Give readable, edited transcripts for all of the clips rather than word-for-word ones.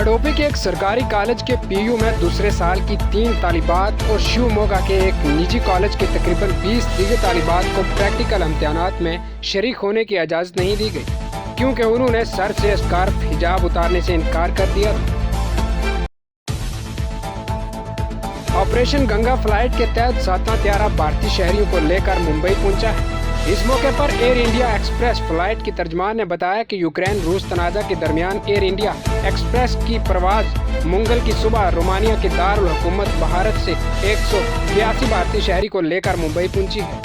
Adobe के एक सरकारी कॉलेज के पीयू में दूसरे साल की 3 तालिबात और शिवमोगा के एक निजी कॉलेज के तकरीबन 20 दीगर तालिबात को प्रैक्टिकल इम्तिहानात में शरीक होने की इजाज़त नहीं दी गई, क्योंकि उन्होंने सर से स्कार्फ हिजाब उतारने से इनकार कर दिया था। ऑपरेशन गंगा फ्लाइट के तहत 7वां त्यारा भारतीय शहरियों को लेकर मुंबई पहुंचा है। इस मौके पर एयर इंडिया एक्सप्रेस फ्लाइट की तर्जमान ने बताया कि यूक्रेन रूस तनाज़ा के दरमियान एयर इंडिया एक्सप्रेस की परवाज मंगल की सुबह रोमानिया के दारुल हुकूमत भारत से 182 भारतीय शहरी को लेकर मुंबई पहुंची है।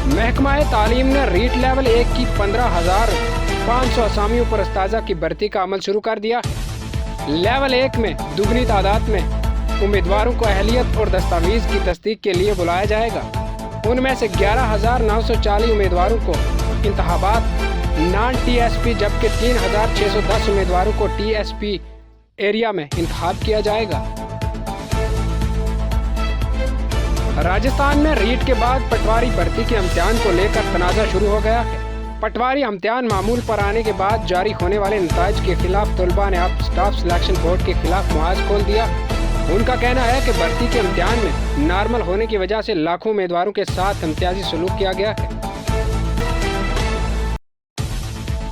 महकमा तालीम ने रीट लेवल 1 की 15,500 असामियों पर अस्ताजा की भर्ती का अमल शुरू कर दिया है। लेवल 1 में दुगनी तादाद में उम्मीदवारों को अहलियत और दस्तावेज की तस्दीक के लिए बुलाया जाएगा। उनमें से 11,940 उम्मीदवारों को इंतखाबात नॉन TSP जबकि 3,610 उम्मीदवारों को TSP एरिया में इंतखाब किया जाएगा। राजस्थान में रीट के बाद पटवारी भर्ती के इम्तिहान को लेकर तनाज़ा शुरू हो गया है। पटवारी इम्तिहान मामूल पर आने के बाद जारी होने वाले नताइज के खिलाफ तलबा ने अब स्टाफ सिलेक्शन बोर्ड के खिलाफ मुआज खोल दिया। उनका कहना है कि भर्ती के इम्तिहान में नॉर्मल होने की वजह से लाखों उम्मीदवारों के साथ इम्तियाजी सलूक किया गया है।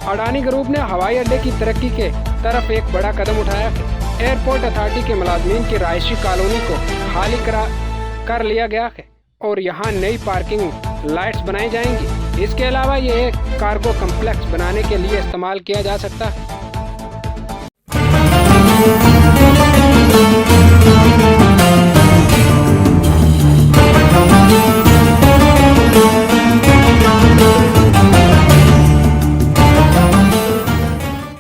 अडानी ग्रुप ने हवाई अड्डे की तरक्की के तरफ एक बड़ा कदम उठाया है। एयरपोर्ट अथॉरिटी के मुलाजमीन की रहायशी कॉलोनी को खाली कर लिया गया है और यहाँ नई पार्किंग लाइट्स बनाई जाएंगी। इसके अलावा ये एक कार्गो कम्प्लेक्स बनाने के लिए इस्तेमाल किया जा सकता है।